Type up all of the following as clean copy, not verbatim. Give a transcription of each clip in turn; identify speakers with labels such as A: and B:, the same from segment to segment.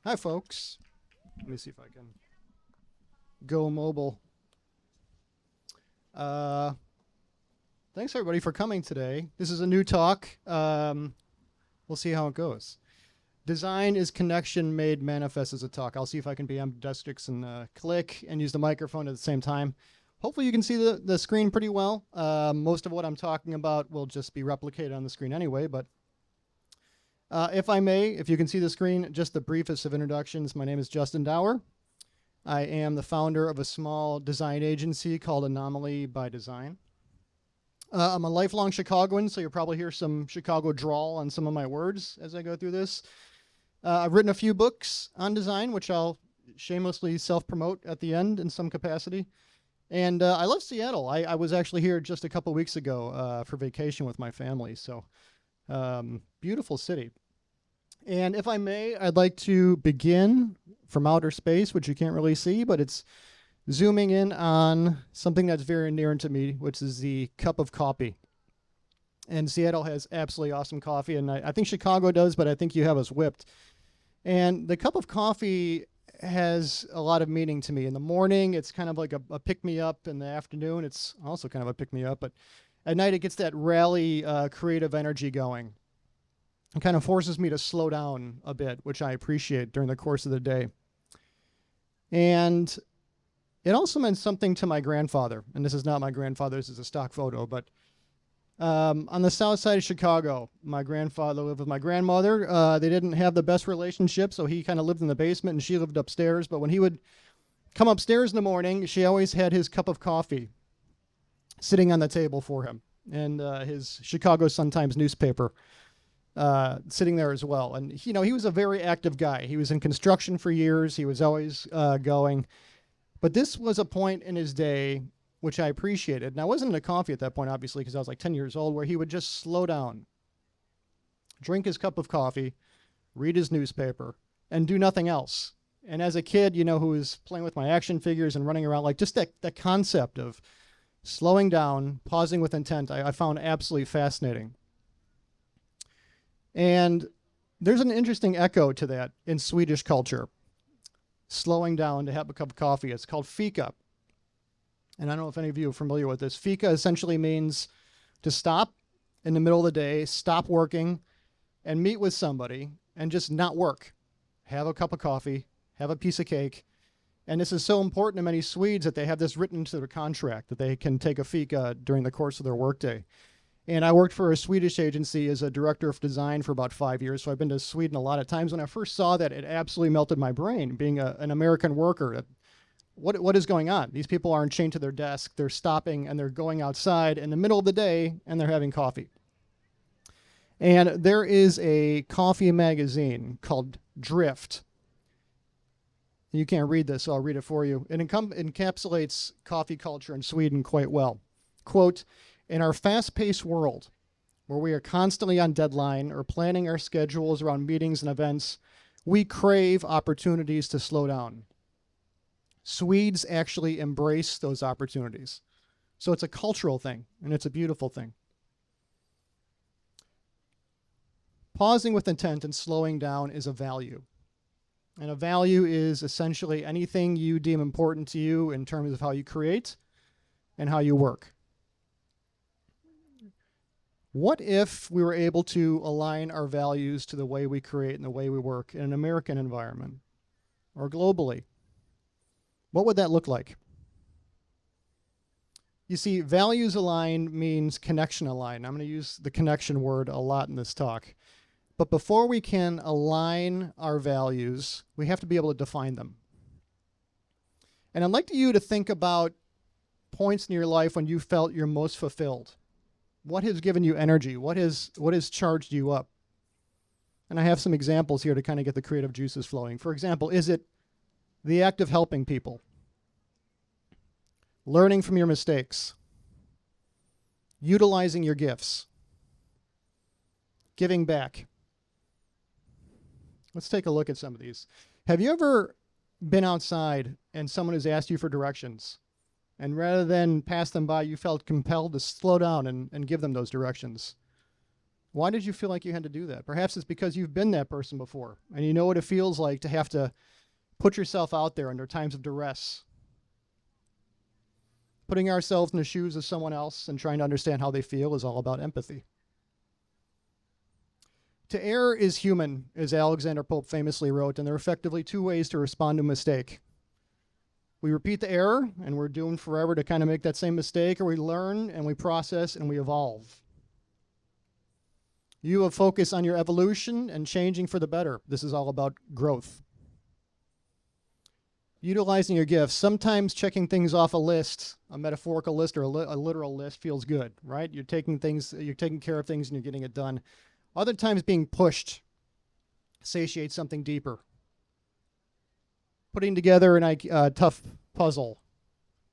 A: Hi, folks. Let me see if I can go mobile. Thanks, everybody, for coming today. This is a new talk. We'll see how it goes. Design is connection made manifest as a talk. I'll see if I can be ambidextrous and click and use the microphone at the same time. Hopefully you can see the screen pretty well. Most of what I'm talking about will just be replicated on the screen anyway, but if I may, if you can see the screen, just the briefest of introductions. My name is Justin Dauer. I am the founder of a small design agency called Anomali by Design. I'm a lifelong Chicagoan, so you'll probably hear some Chicago drawl on some of my words as I go through this. I've written a few books on design, which I'll shamelessly self-promote at the end in some capacity. And I love Seattle. I was actually here just a couple weeks ago for vacation with my family, so beautiful city. And if I may, I'd like to begin from outer space, which you can't really see, but it's zooming in on something that's very near to me, which is the cup of coffee. And Seattle has absolutely awesome coffee, and I think Chicago does, but I think you have us whipped. And the cup of coffee has a lot of meaning to me. In the morning, it's kind of like a pick-me-up. In the afternoon, it's also kind of a pick-me-up, but at night, it gets that rally creative energy going. It kind of forces me to slow down a bit, which I appreciate during the course of the day. And it also meant something to my grandfather. And this is not my grandfather, this is a stock photo, but on the south side of Chicago, my grandfather lived with my grandmother. They didn't have the best relationship, so he kind of lived in the basement and she lived upstairs. But when he would come upstairs in the morning, she always had his cup of coffee sitting on the table for him, and his Chicago Sun-Times newspaper sitting there as well. And, you know, he was a very active guy. He was in construction for years. He was always going. But this was a point in his day which I appreciated. And I wasn't into coffee at that point, obviously, because I was like 10 years old, where he would just slow down, drink his cup of coffee, read his newspaper, and do nothing else. And as a kid, you know, who was playing with my action figures and running around, like just that concept of slowing down, pausing with intent, I found absolutely fascinating. And there's an interesting echo to that in Swedish culture. Slowing down to have a cup of coffee. It's called fika. And I don't know if any of you are familiar with this. Fika essentially means to stop in the middle of the day, stop working, and meet with somebody and just not work. Have a cup of coffee, have a piece of cake. And this is so important to many Swedes that they have this written into their contract, that they can take a fika during the course of their workday. And I worked for a Swedish agency as a director of design for about 5 years, so I've been to Sweden a lot of times. When I first saw that, it absolutely melted my brain, being an American worker. What is going on? These people aren't chained to their desk. They're stopping, and they're going outside in the middle of the day, and they're having coffee. And there is a coffee magazine called Drift. You can't read this, so I'll read it for you. It encapsulates coffee culture in Sweden quite well. Quote, "In our fast-paced world, where we are constantly on deadline or planning our schedules around meetings and events, we crave opportunities to slow down. Swedes actually embrace those opportunities. So it's a cultural thing, and it's a beautiful thing. Pausing with intent and slowing down is a value. And a value is essentially anything you deem important to you in terms of how you create and how you work. What if we were able to align our values to the way we create and the way we work in an American environment or globally? What would that look like? You see, values aligned means connection aligned. I'm going to use the connection word a lot in this talk. But before we can align our values, we have to be able to define them. And I'd like you to think about points in your life when you felt you're most fulfilled. What has given you energy? What has charged you up? And I have some examples here to kind of get the creative juices flowing. For example, is it the act of helping people? Learning from your mistakes? Utilizing your gifts? Giving back? Let's take a look at some of these. Have you ever been outside and someone has asked you for directions, and rather than pass them by, you felt compelled to slow down and give them those directions? Why did you feel like you had to do that? Perhaps it's because you've been that person before and you know what it feels like to have to put yourself out there under times of duress. Putting ourselves in the shoes of someone else and trying to understand how they feel is all about empathy. To err is human, as Alexander Pope famously wrote, and there are effectively two ways to respond to a mistake. We repeat the error, and we're doomed forever to kind of make that same mistake, or we learn, and we process, and we evolve. You have focus on your evolution and changing for the better. This is all about growth. Utilizing your gifts. Sometimes checking things off a list, a metaphorical list or a literal list, feels good, right? You're taking care of things and you're getting it done. Other times being pushed satiates something deeper. Putting together a tough puzzle,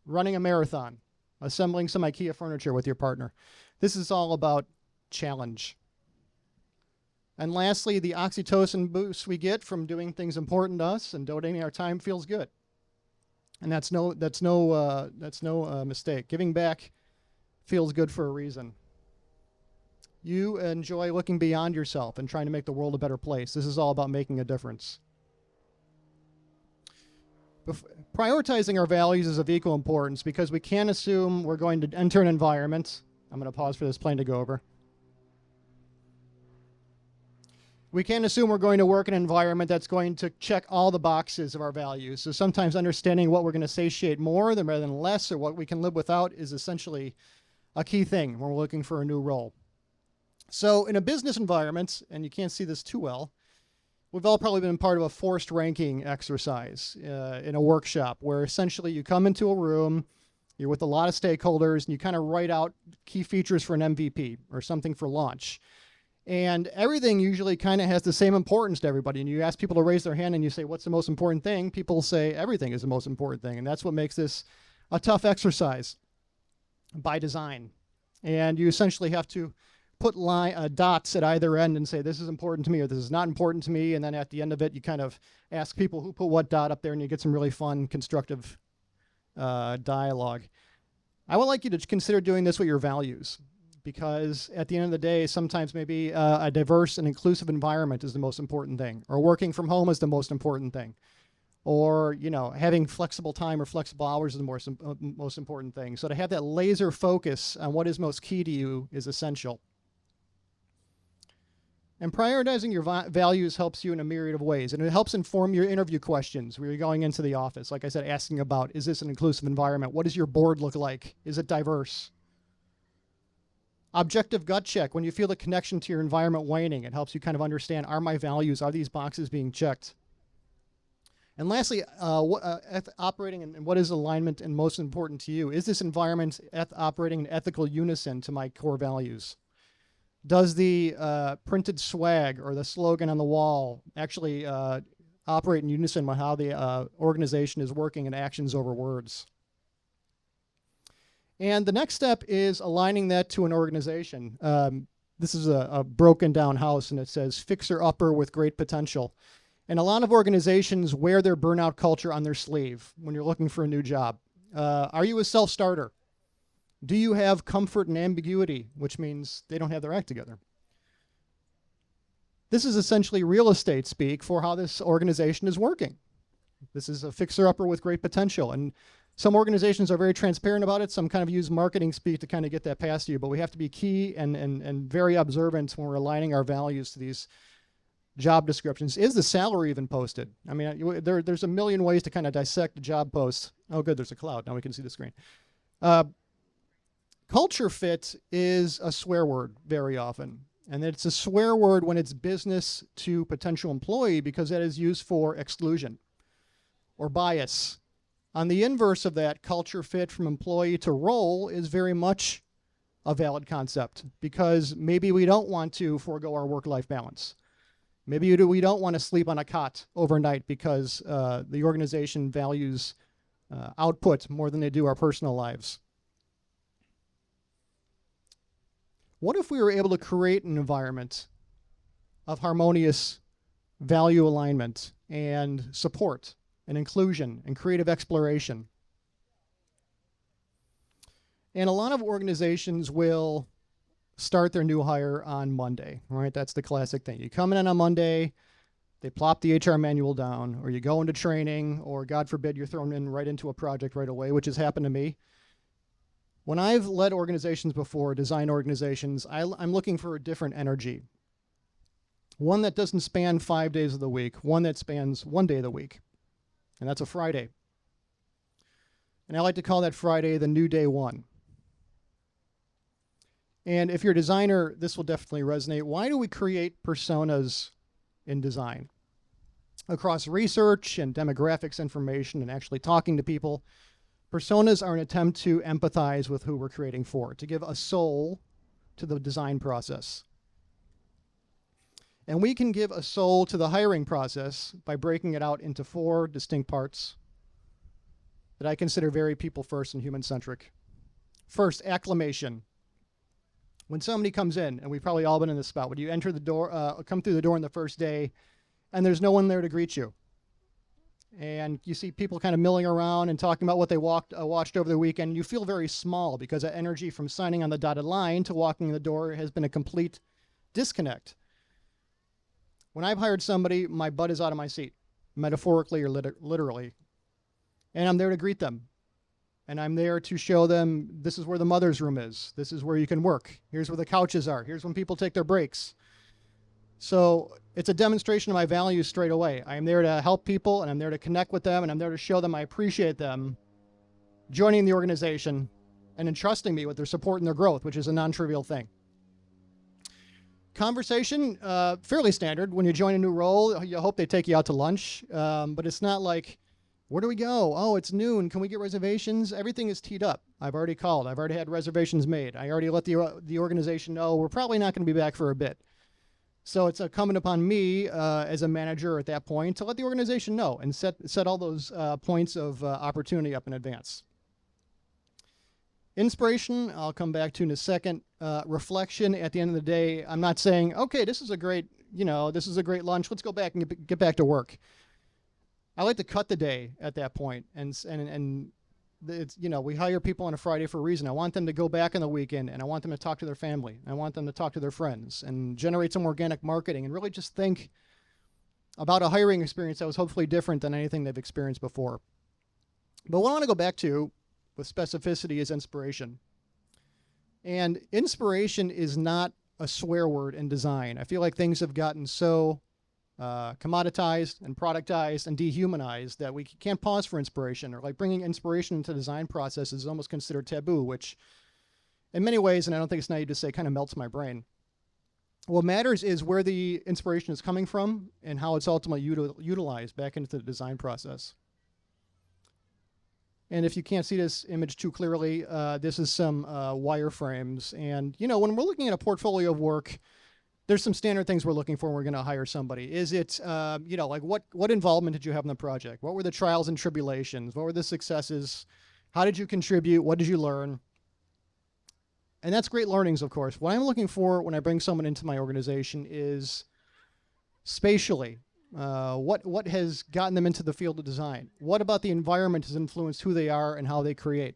A: running a marathon, assembling some IKEA furniture with your partner. This is all about challenge. And lastly, the oxytocin boost we get from doing things important to us and donating our time feels good. And that's no mistake. Giving back feels good for a reason. You enjoy looking beyond yourself and trying to make the world a better place. This is all about making a difference. Prioritizing our values is of equal importance because we can't assume we're going to enter an environment. I'm going to pause for this plane to go over. We can't assume we're going to work in an environment that's going to check all the boxes of our values. So sometimes understanding what we're going to satiate more rather than less, or what we can live without, is essentially a key thing when we're looking for a new role. So in a business environment, and you can't see this too well, we've all probably been part of a forced ranking exercise in a workshop where essentially you come into a room, you're with a lot of stakeholders, and you kind of write out key features for an MVP or something for launch. And everything usually kind of has the same importance to everybody. And you ask people to raise their hand and you say, what's the most important thing? People say everything is the most important thing. And that's what makes this a tough exercise by design. And you essentially have to put dots at either end and say, this is important to me or this is not important to me. And then at the end of it, you kind of ask people who put what dot up there and you get some really fun, constructive dialogue. I would like you to consider doing this with your values. Because at the end of the day, sometimes maybe a diverse and inclusive environment is the most important thing, or working from home is the most important thing, or having flexible time or flexible hours is the most important thing. So to have that laser focus on what is most key to you is essential. And prioritizing your values helps you in a myriad of ways, and it helps inform your interview questions where you're going into the office. Like I said, asking about, is this an inclusive environment? What does your board look like? Is it diverse? Objective gut check. When you feel the connection to your environment waning, it helps you kind of understand, are my values, are these boxes being checked? And lastly, operating and what is alignment and most important to you? Is this environment operating in ethical unison to my core values? Does the printed swag or the slogan on the wall actually operate in unison with how the organization is working in actions over words? And the next step is aligning that to an organization. This is a broken down house, and it says fixer-upper with great potential. And a lot of organizations wear their burnout culture on their sleeve when you're looking for a new job. Are you a self-starter? Do you have comfort and ambiguity, which means they don't have their act together? This is essentially real estate speak for how this organization is working. This is a fixer-upper with great potential. And some organizations are very transparent about it. Some kind of use marketing speak to kind of get that past you. But we have to be key and very observant when we're aligning our values to these job descriptions. Is the salary even posted? I mean, there's a million ways to kind of dissect a job post. Oh, good, there's a cloud. Now we can see the screen. Culture fit is a swear word very often. And it's a swear word when it's business to potential employee because that is used for exclusion or bias. On the inverse of that, culture fit from employee to role is very much a valid concept because maybe we don't want to forego our work-life balance. Maybe we don't want to sleep on a cot overnight because the organization values output more than they do our personal lives. What if we were able to create an environment of harmonious value alignment and support and inclusion and creative exploration? And a lot of organizations will start their new hire on Monday, right? That's the classic thing. You come in on a Monday, they plop the HR manual down, or you go into training, or God forbid you're thrown in right into a project right away, which has happened to me. When I've led organizations before, design organizations, I'm looking for a different energy. One that doesn't span 5 days of the week, one that spans 1 day of the week, and that's a Friday. And I like to call that Friday the new day one. And if you're a designer, this will definitely resonate. Why do we create personas in design? Across research and demographics information and actually talking to people, personas are an attempt to empathize with who we're creating for, to give a soul to the design process. And we can give a soul to the hiring process by breaking it out into 4 distinct parts that I consider very people first and human centric. First, acclimation. When somebody comes in, and we've probably all been in this spot, when you enter the door, come through the door on the first day, and there's no one there to greet you. And you see people kind of milling around and talking about what they watched over the weekend. You feel very small because that energy from signing on the dotted line to walking in the door has been a complete disconnect. When I've hired somebody, my butt is out of my seat, metaphorically or literally. And I'm there to greet them. And I'm there to show them this is where the mother's room is. This is where you can work. Here's where the couches are. Here's when people take their breaks. So it's a demonstration of my values straight away. I am there to help people, and I'm there to connect with them, and I'm there to show them I appreciate them joining the organization and entrusting me with their support and their growth, which is a non-trivial thing. Conversation, fairly standard. When you join a new role, you hope they take you out to lunch, but it's not like, where do we go? Oh, it's noon. Can we get reservations? Everything is teed up. I've already called. I've already had reservations made. I already let the organization know we're probably not going to be back for a bit. So it's incumbent upon me as a manager at that point to let the organization know and set all those points of opportunity up in advance. Inspiration, I'll come back to in a second. Reflection, at the end of the day, I'm not saying, okay, this is a great lunch. Let's go back and get back to work. I like to cut the day at that point, and it's, we hire people on a Friday for a reason. I want them to go back on the weekend, and I want them to talk to their family. I want them to talk to their friends and generate some organic marketing and really just think about a hiring experience that was hopefully different than anything they've experienced before. But what I want to go back to with specificity is inspiration. And inspiration is not a swear word in design. I feel like things have gotten so commoditized and productized and dehumanized that we can't pause for inspiration, or like bringing inspiration into the design process is almost considered taboo, which in many ways, and I don't think it's naive to say, kind of melts my brain. What matters is where the inspiration is coming from and how it's ultimately utilized back into the design process. And if you can't see this image too clearly, this is some wireframes. And, when we're looking at a portfolio of work, there's some standard things we're looking for when we're going to hire somebody. Is it, like what involvement did you have in the project? What were the trials and tribulations? What were the successes? How did you contribute? What did you learn? And that's great learnings, of course. What I'm looking for when I bring someone into my organization is spatially, what has gotten them into the field of design? What about the environment has influenced who they are and how they create?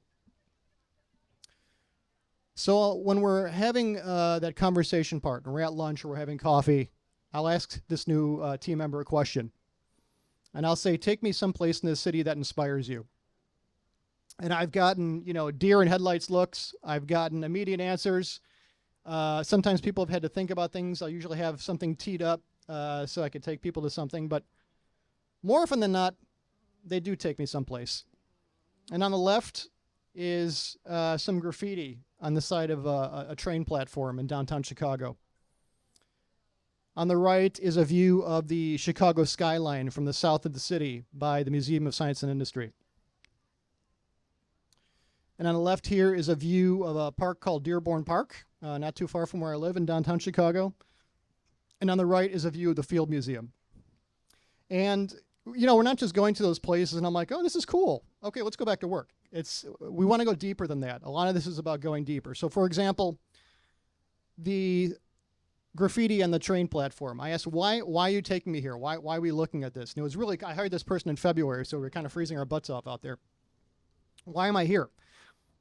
A: So when we're having that conversation part, and we're at lunch or we're having coffee, I'll ask this new team member a question. And I'll say, take me someplace in this city that inspires you. And I've gotten, deer in headlights looks. I've gotten immediate answers. Sometimes people have had to think about things. I'll usually have something teed up so I could take people to something. But more often than not, they do take me someplace. And on the left is some graffiti on the side of a train platform in downtown Chicago. On the right is a view of the Chicago skyline from the south of the city by the Museum of Science and Industry. And on the left here is a view of a park called Dearborn Park, not too far from where I live in downtown Chicago. And on the right is a view of the Field Museum. And, we're not just going to those places and I'm like, oh, this is cool. Okay, let's go back to work. We want to go deeper than that. A lot of this is about going deeper. So, for example, the graffiti on the train platform. I asked, why are you taking me here? Why are we looking at this? And it was really, I hired this person in February, so we were kind of freezing our butts off out there. Why am I here?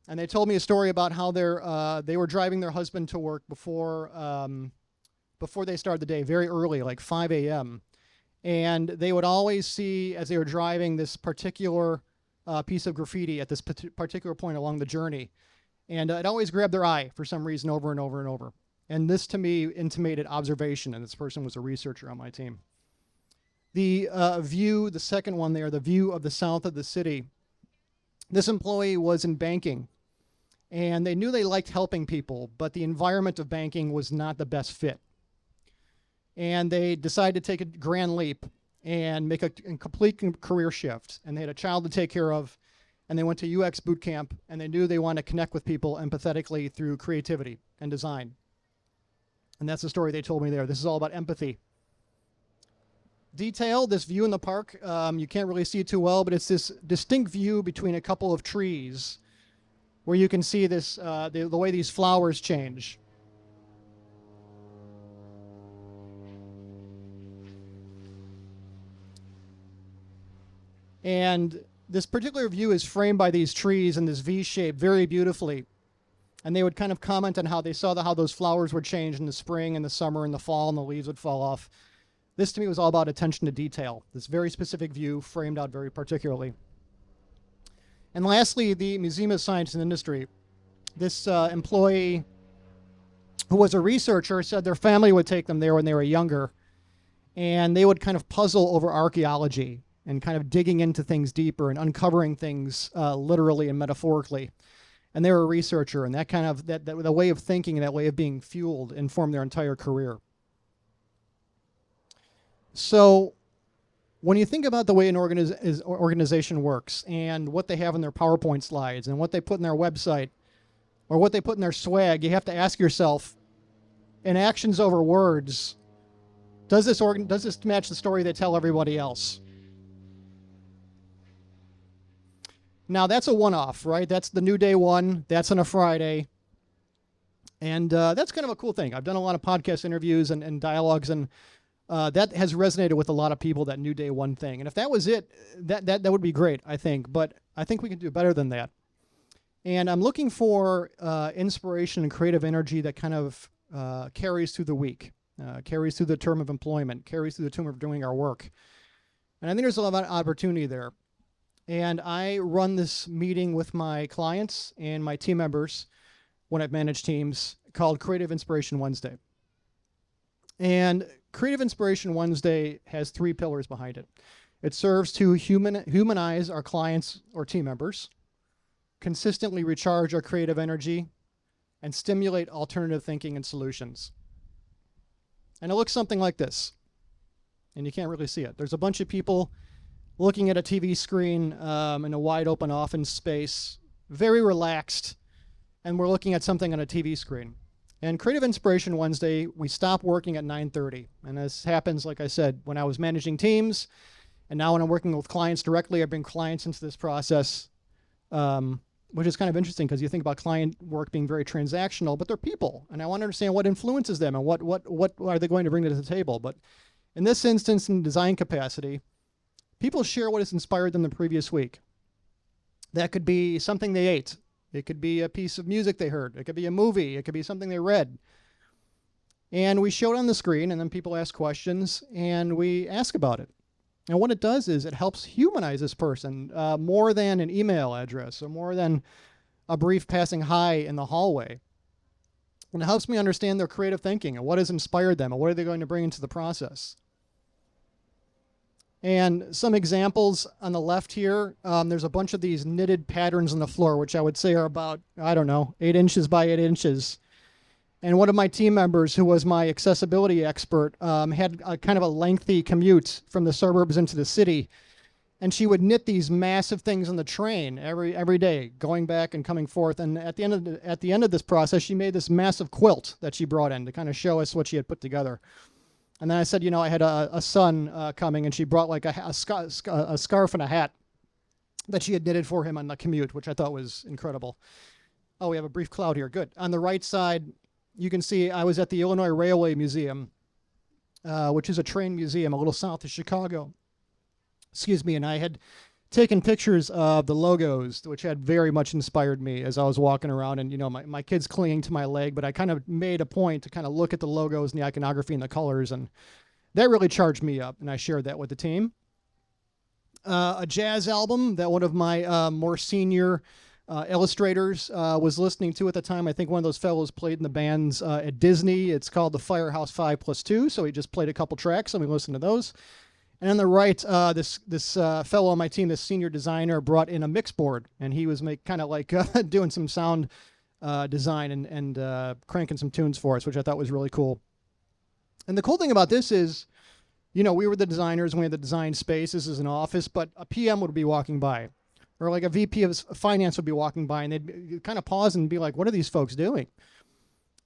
A: And they told me a story about how they were driving their husband to work before they started the day, very early, like 5 a.m. And they would always see, as they were driving, this particular piece of graffiti at this particular point along the journey. And it always grabbed their eye for some reason over and over and over. And this, to me, intimated observation, and this person was a researcher on my team. The view, the second one there, the view of the south of the city. This employee was in banking, and they knew they liked helping people, but the environment of banking was not the best fit. And they decided to take a grand leap and make a complete career shift. And they had a child to take care of, and they went to UX boot camp, and they knew they wanted to connect with people empathetically through creativity and design. And that's the story they told me there. This is all about empathy. Detail, this view in the park, you can't really see it too well, but it's this distinct view between a couple of trees where you can see this, the way these flowers change. And this particular view is framed by these trees in this V shape very beautifully. And they would kind of comment on how they saw how those flowers would change in the spring and the summer and the fall, and the leaves would fall off. This to me was all about attention to detail, this very specific view framed out very particularly. And lastly, the Museum of Science and Industry. This employee, who was a researcher, said their family would take them there when they were younger, and they would kind of puzzle over archaeology and kind of digging into things deeper and uncovering things literally and metaphorically. And they were a researcher, and that kind of the way of thinking and that way of being fueled informed their entire career. So when you think about the way an organization works and what they have in their PowerPoint slides and what they put in their website or what they put in their swag, you have to ask yourself, in actions over words, does this match the story they tell everybody else? Now, that's a one-off, right? That's the new day one. That's on a Friday. And that's kind of a cool thing. I've done a lot of podcast interviews and dialogues, and that has resonated with a lot of people, that new day one thing. And if that was it, that would be great, I think. But I think we can do better than that. And I'm looking for inspiration and creative energy that kind of carries through the week, carries through the term of employment, carries through the term of doing our work. And I think there's a lot of opportunity there. And I run this meeting with my clients and my team members when I've managed teams, called Creative Inspiration Wednesday. And Creative Inspiration Wednesday has 3 pillars behind it. It serves to humanize our clients or team members, consistently recharge our creative energy, and stimulate alternative thinking and solutions. And it looks something like this. And you can't really see it. There's a bunch of people looking at a TV screen in a wide open office space, very relaxed, and we're looking at something on a TV screen. And Creative Inspiration Wednesday, we stop working at 9:30. And this happens, like I said, when I was managing teams, and now when I'm working with clients directly, I bring clients into this process, which is kind of interesting because you think about client work being very transactional, but they're people, and I want to understand what influences them and what are they going to bring to the table. But in this instance, in design capacity, people share what has inspired them the previous week. That could be something they ate. It could be a piece of music they heard. It could be a movie. It could be something they read. And we show it on the screen, and then people ask questions, and we ask about it. And what it does is it helps humanize this person more than an email address or more than a brief passing hi in the hallway. And it helps me understand their creative thinking and what has inspired them and what are they going to bring into the process. And some examples on the left here, there's a bunch of these knitted patterns on the floor, which I would say are about, 8 inches by 8 inches. And one of my team members, who was my accessibility expert, had a kind of a lengthy commute from the suburbs into the city. And she would knit these massive things on the train every day, going back and coming forth. And at the end of this process, she made this massive quilt that she brought in to kind of show us what she had put together. And then I said, I had a son coming, and she brought like a scarf and a hat that she had knitted for him on the commute, which I thought was incredible. Oh, we have a brief cloud here. Good. On the right side, you can see I was at the Illinois Railway Museum, which is a train museum a little south of Chicago. Excuse me. And I had taking pictures of the logos, which had very much inspired me as I was walking around, and my kids clinging to my leg, but I kind of made a point to kind of look at the logos and the iconography and the colors, and that really charged me up, and I shared that with the team. A jazz album that one of my more senior illustrators was listening to at the time. I think one of those fellows played in the bands at Disney. It's called the Firehouse 5+2, so he just played a couple tracks, and we listened to those. And on the right, this fellow on my team, this senior designer, brought in a mix board, and he was kind of like doing some sound design and cranking some tunes for us, which I thought was really cool. And the cool thing about this is, we were the designers, and we had the design space. This is an office, but a PM would be walking by, or like a VP of finance would be walking by, and they'd kind of pause and be like, what are these folks doing?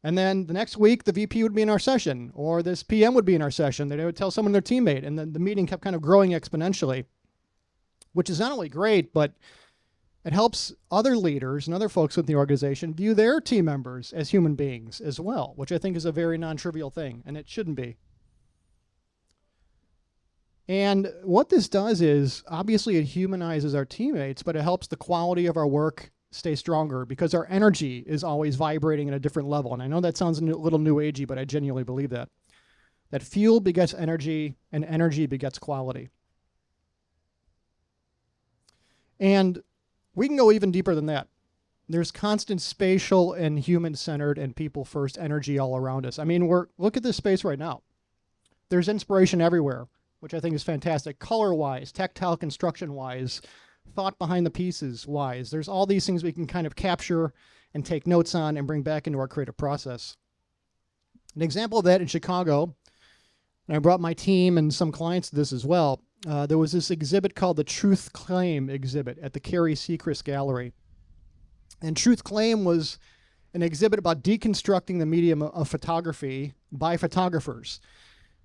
A: And then the next week, the VP would be in our session, or this PM would be in our session. They would tell someone, their teammate, and then the meeting kept kind of growing exponentially, which is not only great, but it helps other leaders and other folks within the organization view their team members as human beings as well, which I think is a very non-trivial thing, and it shouldn't be. And what this does is, obviously it humanizes our teammates, but it helps the quality of our work stay stronger because our energy is always vibrating at a different level. And I know that sounds a little new agey, but I genuinely believe that. That fuel begets energy, and energy begets quality. And we can go even deeper than that. There's constant spatial and human-centered and people-first energy all around us. I mean, look at this space right now. There's inspiration everywhere, which I think is fantastic. Color-wise, tactile construction-wise, thought behind the pieces wise. There's all these things we can kind of capture and take notes on and bring back into our creative process. An example of that in Chicago, and I brought my team and some clients to this as well, there was this exhibit called the Truth Claim exhibit at the Carrie Seacrest Gallery. And Truth Claim was an exhibit about deconstructing the medium of photography by photographers.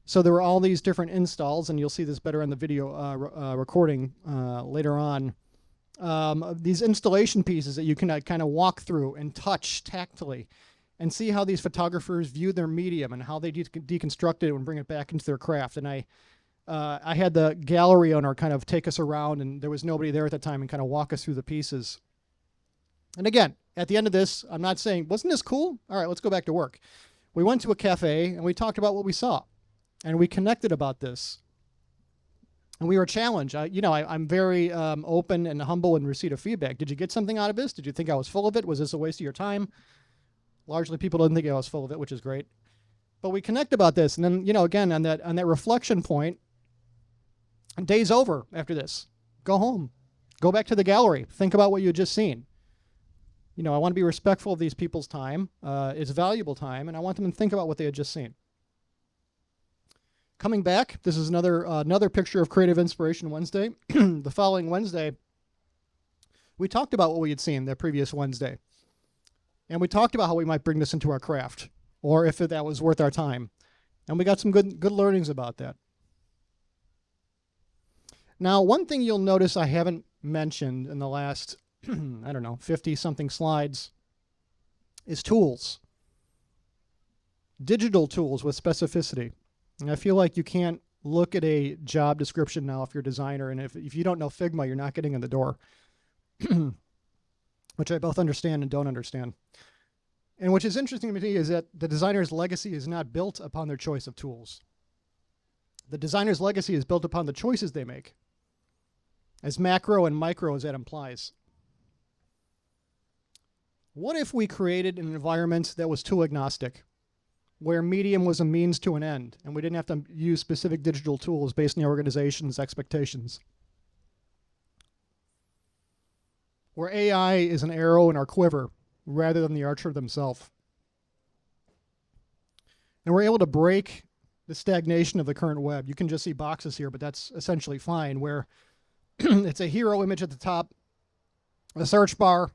A: So there were all these different installs, and you'll see this better on the video recording later on. These installation pieces that you can kind of walk through and touch tactily and see how these photographers view their medium and how they deconstruct it and bring it back into their craft. And I had the gallery owner kind of take us around, and there was nobody there at the time, and kind of walk us through the pieces. And again, at the end of this, I'm not saying, wasn't this cool? All right, let's go back to work. We went to a cafe, and we talked about what we saw. And we connected about this. And we were challenged. I'm very open and humble in receipt of feedback. Did you get something out of this? Did you think I was full of it? Was this a waste of your time? Largely, people didn't think I was full of it, which is great. But we connect about this. And then, again, on that reflection point, day's over after this. Go home. Go back to the gallery. Think about what you had just seen. I want to be respectful of these people's time. It's valuable time, and I want them to think about what they had just seen. Coming back, this is another picture of Creative Inspiration Wednesday. The following Wednesday, we talked about what we had seen the previous Wednesday. And we talked about how we might bring this into our craft, or if that was worth our time. And we got some good learnings about that. Now, one thing you'll notice I haven't mentioned in the last, 50-something slides is tools. Digital tools with specificity. And I feel like you can't look at a job description now if you're a designer, and if you don't know Figma, you're not getting in the door, which I both understand and don't understand. And which is interesting to me is that the designer's legacy is not built upon their choice of tools. The designer's legacy is built upon the choices they make, as macro and micro as that implies. What if we created an environment that was tool agnostic, where medium was a means to an end, and we didn't have to use specific digital tools based on the organization's expectations? Where AI is an arrow in our quiver rather than the archer themselves. And we're able to break the stagnation of the current web. You can just see boxes here, but that's essentially fine, where it's a hero image at the top, a search bar,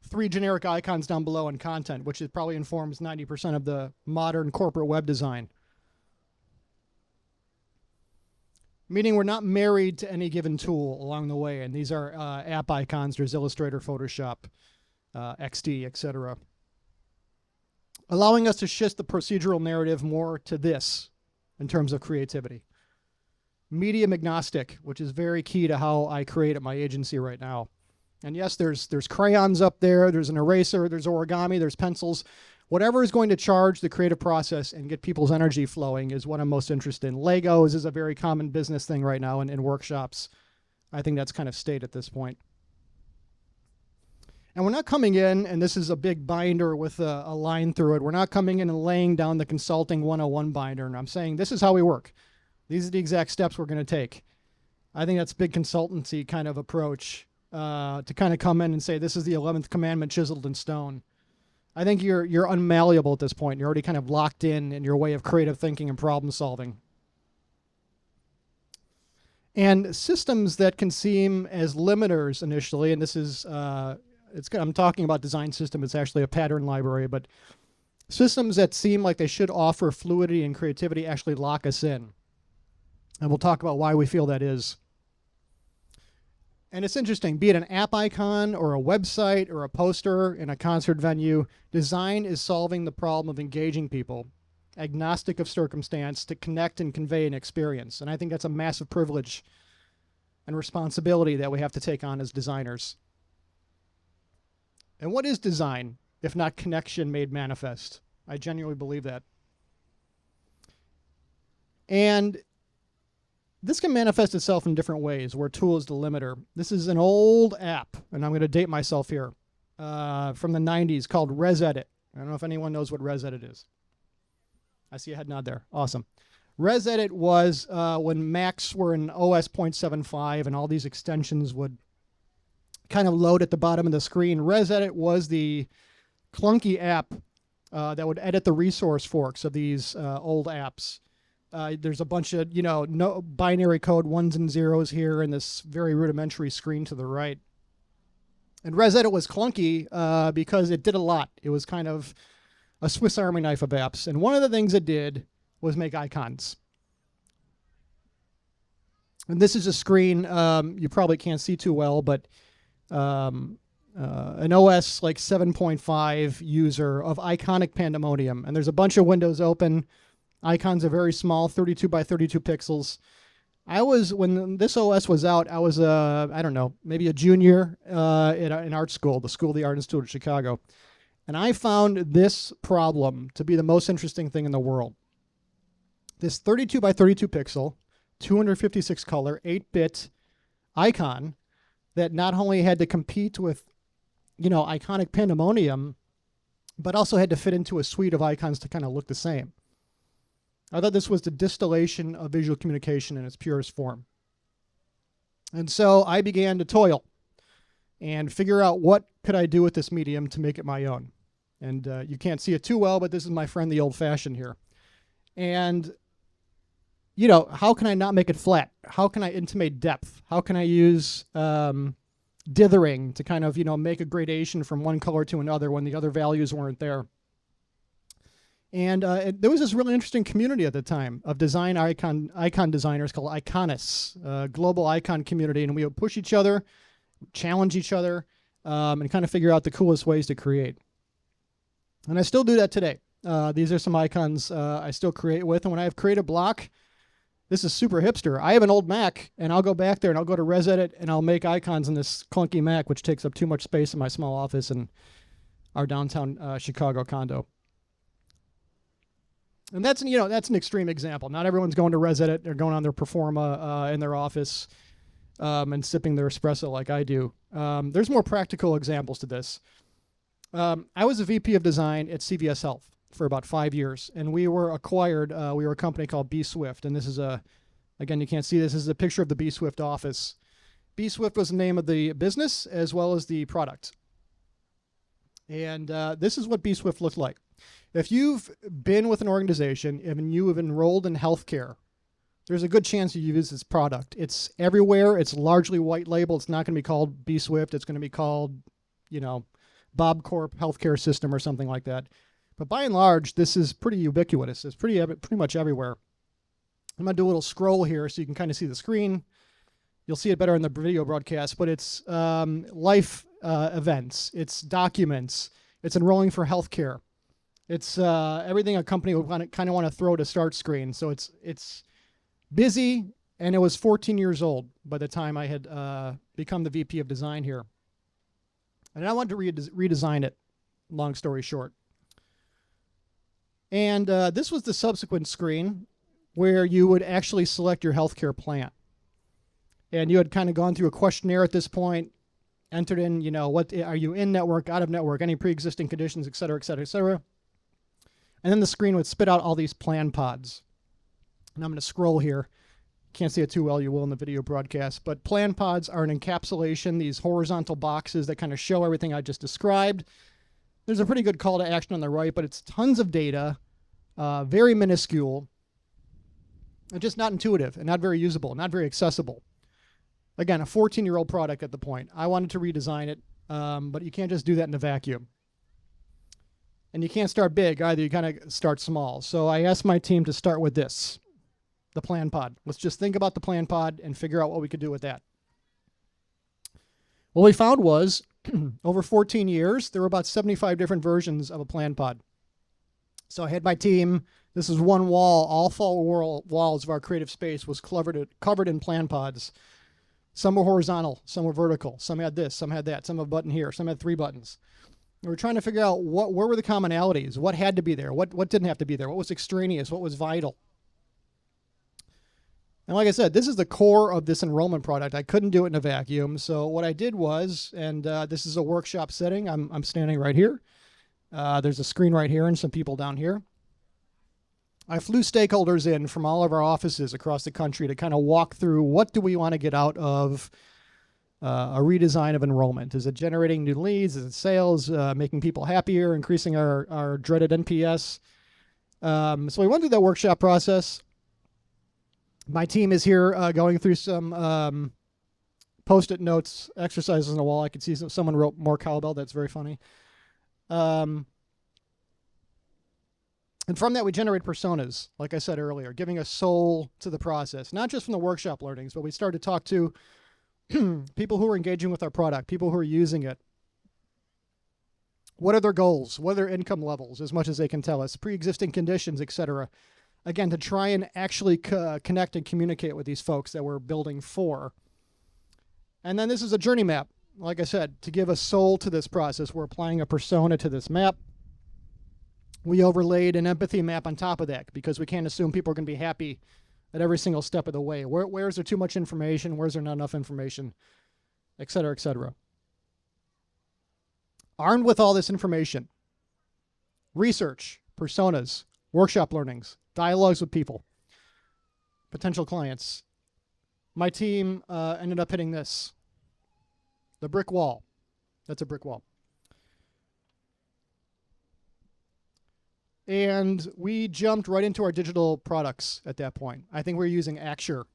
A: 3 generic icons down below, and content, which probably informs 90% of the modern corporate web design. Meaning we're not married to any given tool along the way, and these are app icons. There's Illustrator, Photoshop, XD, etc. Allowing us to shift the procedural narrative more to this in terms of creativity. medium agnostic, which is very key to how I create at my agency right now. And yes, there's crayons up there, there's an eraser, there's origami, there's pencils. Whatever is going to charge the creative process and get people's energy flowing is what I'm most interested in. Legos is a very common business thing right now in workshops. I think that's kind of state at this point. And we're not coming in, and this is a big binder with a line through it, we're not coming in and laying down the consulting 101 binder, and I'm saying this is how we work. These are the exact steps we're going to take. I think that's big consultancy kind of approach to kind of come in and say this is the 11th commandment chiseled in stone. I think you're unmalleable at this point. You're already kind of locked in your way of creative thinking and problem solving. And systems that can seem as limiters initially, and this is, I'm talking about design system, it's actually a pattern library, but systems that seem like they should offer fluidity and creativity actually lock us in. And we'll talk about why we feel that is. And it's interesting, be it an app icon or a website or a poster in a concert venue, design is solving the problem of engaging people, agnostic of circumstance, to connect and convey an experience. And I think that's a massive privilege and responsibility that we have to take on as designers. And what is design, if not connection made manifest? I genuinely believe that. And this can manifest itself in different ways where tool is the limiter. This is an old app, and I'm going to date myself here, from the 90s called ResEdit. I don't know if anyone knows what ResEdit is. I see a head nod there. Awesome. ResEdit was when Macs were in OS 0.75 and all these extensions would kind of load at the bottom of the screen. ResEdit was the clunky app that would edit the resource forks of these old apps. There's a bunch of, no binary code ones and zeros here and this very rudimentary screen to the right. And ResEdit was clunky because it did a lot. It was kind of a Swiss Army knife of apps. And one of the things it did was make icons. And this is a screen you probably can't see too well, but an OS like 7.5 user of iconic pandemonium. And there's a bunch of windows open. Icons are very small, 32 by 32 pixels. When this OS was out, I was, I don't know, maybe a junior in art school, the School of the Art Institute of Chicago. And I found this problem to be the most interesting thing in the world. This 32 by 32 pixel, 256 color, 8-bit icon that not only had to compete with, iconic pandemonium, but also had to fit into a suite of icons to kind of look the same. I thought this was the distillation of visual communication in its purest form. And so I began to toil and figure out what could I do with this medium to make it my own. And you can't see it too well, but this is my friend the old-fashioned here. And, how can I not make it flat? How can I intimate depth? How can I use dithering to kind of, make a gradation from one color to another when the other values weren't there? And there was this really interesting community at the time of design icon designers called Iconists, global icon community, and we would push each other, challenge each other, and kind of figure out the coolest ways to create. And I still do that today. These are some icons I still create with, and when I have creative block, this is super hipster. I have an old Mac, and I'll go back there and I'll go to ResEdit and I'll make icons in this clunky Mac, which takes up too much space in my small office in our downtown Chicago condo. And that's an extreme example. Not everyone's going to ResEdit. They're going on their Performa in their office and sipping their espresso like I do. There's more practical examples to this. I was a VP of design at CVS Health for about 5 years, and we were acquired. We were a company called B Swift, and this is again, you can't see this. This is a picture of the B Swift office. B Swift was the name of the business as well as the product. And this is what B Swift looked like. If you've been with an organization and you have enrolled in healthcare, there's a good chance you use this product. It's everywhere. It's largely white label. It's not going to be called B Swift. It's going to be called, Bob Corp Healthcare System or something like that. But by and large, this is pretty ubiquitous. It's pretty much everywhere. I'm going to do a little scroll here so you can kind of see the screen. You'll see it better in the video broadcast, but it's life events. It's documents. It's enrolling for healthcare. It's everything a company would kind of want to throw to start screen. So it's busy, And it was 14 years old by the time I had become the VP of design here. And I wanted to redesign it, long story short. And this was the subsequent screen where you would actually select your healthcare plan. And you had kind of gone through a questionnaire at this point, entered in, you know, what are you in network, out of network, any pre-existing conditions, et cetera, et cetera, et cetera. And then the screen would spit out all these plan pods. And I'm going to scroll here. Can't see it too well, you will in the video broadcast. But plan pods are an encapsulation, these horizontal boxes that kind of show everything I just described. There's a pretty good call to action on the right, but it's tons of data, very minuscule, and just not intuitive and not very usable, not very accessible. Again, a 14-year-old product at the point. I wanted to redesign it, but you can't just do that in a vacuum. And you can't start big either. You kind of start small. So I asked my team to start with this, the plan pod. Let's just think about the plan pod and figure out what we could do with that. What we found was, over 14 years, there were about 75 different versions of a plan pod. So I had my team, this is one wall, all four walls of our creative space was covered in plan pods. Some were horizontal, some were vertical, some had this, some had that, some had a button here, some had 3 buttons. We were trying to figure out where were the commonalities, what had to be there, what didn't have to be there, what was extraneous, what was vital. And like I said, this is the core of this enrollment product. I couldn't do it in a vacuum. So what I did was, and this is a workshop setting. I'm standing right here. There's a screen right here and some people down here. I flew stakeholders in from all of our offices across the country to kind of walk through what do we want to get out of a redesign of enrollment. Is it generating new leads? Is it sales? Making people happier? Increasing our dreaded NPS? So we went through that workshop process. My team is here going through some Post-it notes, exercises on the wall. I could see someone wrote more cowbell. That's very funny. And from that, we generate personas, like I said earlier, giving a soul to the process, not just from the workshop learnings, but we started to talk to people who are engaging with our product, people who are using it. What are their goals? What are their income levels, as much as they can tell us, pre-existing conditions, etc. Again, to try and actually connect and communicate with these folks that we're building for. And then this is a journey map, like I said, to give a soul to this process. We're applying a persona to this map. We overlaid an empathy map on top of that because we can't assume people are going to be happy at every single step of the way. Where's there too much information? Where's there not enough information? Et cetera, et cetera. Armed with all this information, research, personas, workshop learnings, dialogues with people, potential clients, my team ended up hitting this, the brick wall. That's a brick wall. And we jumped right into our digital products at that point. I think we were using Axure,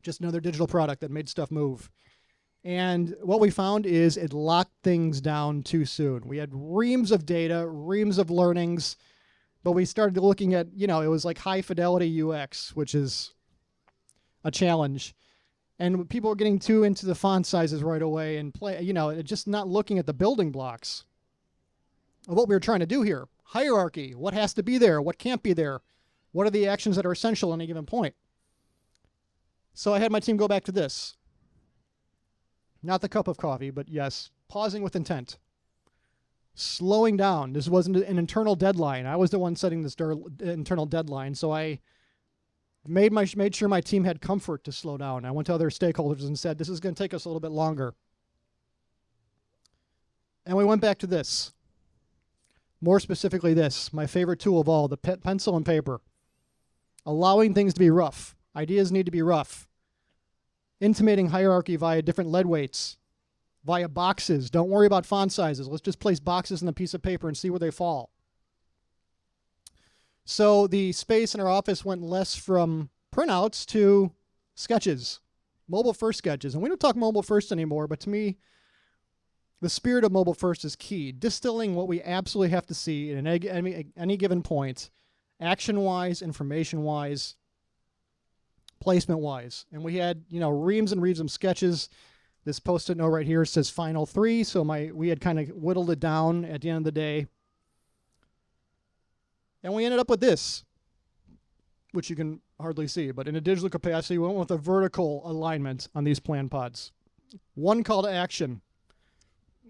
A: just another digital product that made stuff move. And what we found is it locked things down too soon. We had reams of data, reams of learnings, but we started looking at, you know, it was like high fidelity UX, which is a challenge. And people were getting too into the font sizes right away and just not looking at the building blocks of what we were trying to do here. Hierarchy, what has to be there, what can't be there, what are the actions that are essential at any given point. So I had my team go back to this. Not the cup of coffee, but yes, pausing with intent. Slowing down. This wasn't an internal deadline. I was the one setting this internal deadline, so I made sure my team had comfort to slow down. I went to other stakeholders and said, this is going to take us a little bit longer. And we went back to this. More specifically this, my favorite tool of all, the pencil and paper. Allowing things to be rough. Ideas need to be rough. Intimating hierarchy via different lead weights, via boxes. Don't worry about font sizes. Let's just place boxes on a piece of paper and see where they fall. So the space in our office went less from printouts to sketches, mobile first sketches. And we don't talk mobile first anymore, but to me, the spirit of mobile first is key. Distilling what we absolutely have to see at any given point, action-wise, information-wise, placement-wise. And we had, reams and reams of sketches. This Post-it note right here says Final 3, so we had kind of whittled it down at the end of the day. And we ended up with this, which you can hardly see, but in a digital capacity, we went with a vertical alignment on these plan pods. One call to action.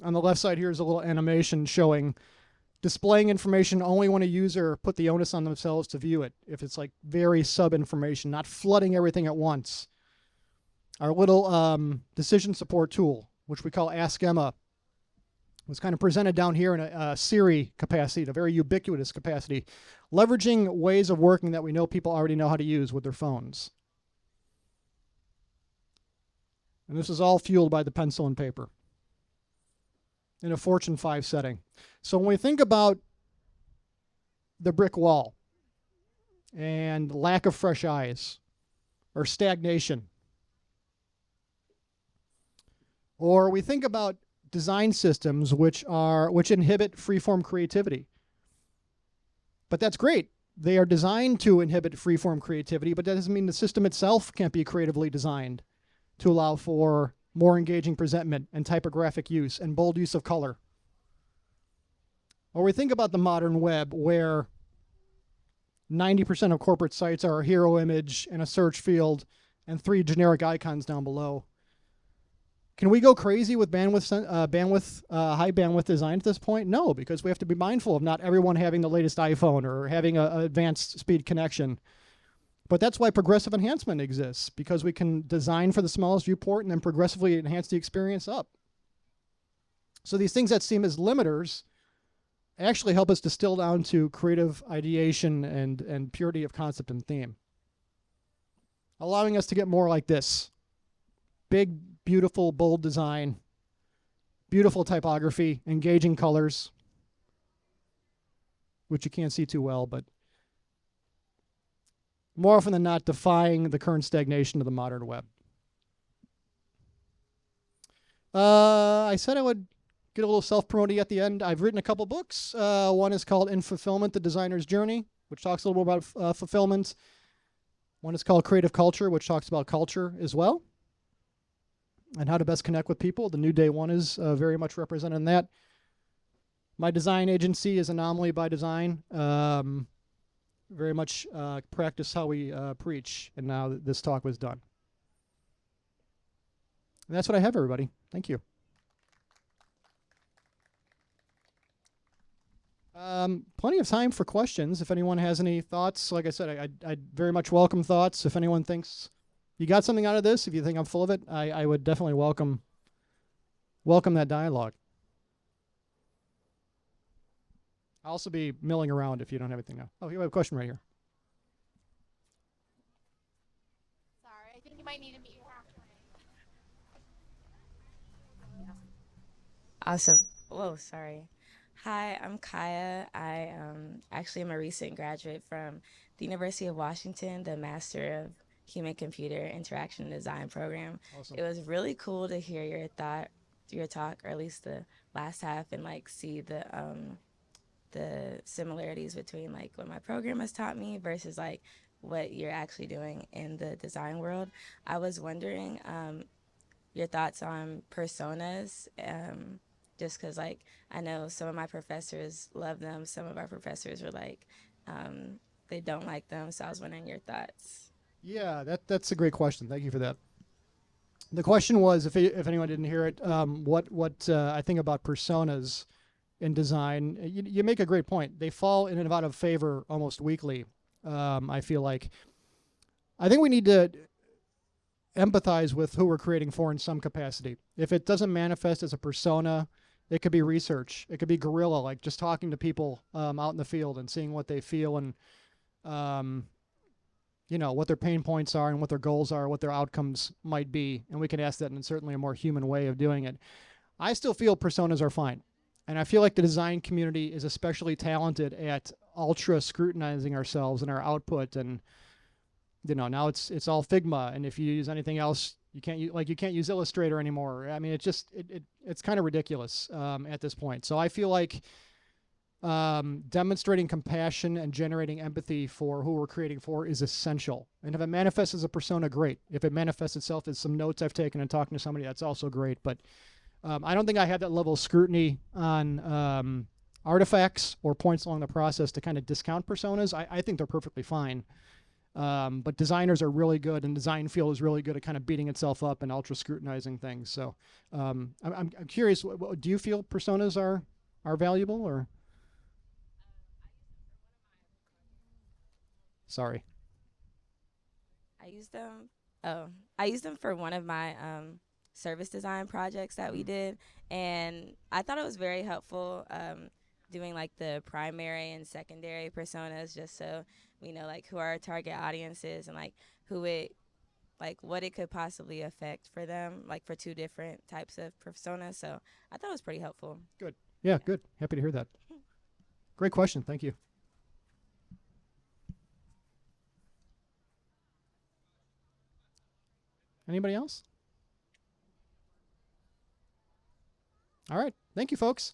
A: On the left side here is a little animation showing displaying information only when a user put the onus on themselves to view it. If it's like very sub information, not flooding everything at once. Our little decision support tool, which we call Ask Emma, was kind of presented down here in a Siri capacity, a very ubiquitous capacity, leveraging ways of working that we know people already know how to use with their phones. And this is all fueled by the pencil and paper in a Fortune 5 setting. So when we think about the brick wall and lack of fresh eyes or stagnation, or we think about design systems which inhibit freeform creativity. But that's great. They are designed to inhibit freeform creativity, but that doesn't mean the system itself can't be creatively designed to allow for more engaging presentment and typographic use and bold use of color. Or we think about the modern web where 90% of corporate sites are a hero image and a search field and 3 generic icons down below. Can we go crazy with high bandwidth design at this point? No, because we have to be mindful of not everyone having the latest iPhone or having an advanced speed connection. But that's why progressive enhancement exists, because we can design for the smallest viewport and then progressively enhance the experience up. So these things that seem as limiters actually help us distill down to creative ideation and purity of concept and theme, allowing us to get more like this. Big, beautiful, bold design, beautiful typography, engaging colors, which you can't see too well, but more often than not defying the current stagnation of the modern web. I said I would get a little self-promoting at the end. I've written a couple books. One is called In Fulfillment, The Designer's Journey, which talks a little bit about fulfillment. One is called Creative Culture, which talks about culture as well and how to best connect with people. The New Day one is very much represented in that. My design agency is Anomali by Design. Very much practice how we preach, and now this talk was done. And that's what I have, everybody. Thank you. Plenty of time for questions. If anyone has any thoughts, like I said, I'd very much welcome thoughts. If anyone thinks you got something out of this, if you think I'm full of it, I would definitely welcome that dialogue. I'll also be milling around if you don't have anything now. Oh, you have a question right here.
B: Sorry, I think you might need to meet your halfway.
C: Awesome. Whoa, sorry. Hi, I'm Kaya. I actually am a recent graduate from the University of Washington, the Master of Human-Computer Interaction and Design program.
A: Awesome.
C: It was really cool to hear your talk, or at least the last half, and like see the similarities between like what my program has taught me versus like what you're actually doing in the design world. I was wondering your thoughts on personas, just because like I know some of my professors love them, some of our professors were like they don't like them, so I was wondering your thoughts.
A: Yeah, that's a great question. Thank you for that. The question was, if anyone didn't hear it, what I think about personas in design. You make a great point. They fall in and out of favor almost weekly. I feel like. I think we need to empathize with who we're creating for in some capacity. If it doesn't manifest as a persona, it could be research. It could be guerrilla, like just talking to people out in the field and seeing what they feel and what their pain points are and what their goals are, what their outcomes might be. And we can ask that in certainly a more human way of doing it. I still feel personas are fine. And I feel like the design community is especially talented at ultra scrutinizing ourselves and our output. And now it's all Figma. And if you use anything else, you can't use Illustrator anymore. I mean, it's kind of ridiculous at this point. So I feel like demonstrating compassion and generating empathy for who we're creating for is essential. And if it manifests as a persona, great. If it manifests itself as some notes I've taken and talking to somebody, that's also great. But I don't think I have that level of scrutiny on artifacts or points along the process to kind of discount personas. I think they're perfectly fine. But designers are really good, and design field is really good at kind of beating itself up and ultra scrutinizing things. So I'm curious, do you feel personas are valuable, or? Sorry.
C: I used them. Oh, I used them for one of my service design projects that we did, and I thought it was very helpful doing like the primary and secondary personas, just so we know like who our target audience is and like who it like what it could possibly affect for them, like for two different types of personas. So I thought it was pretty helpful.
A: Good. Yeah, good. Happy to hear that. Great question. Thank you. Anybody else? All right. Thank you, folks.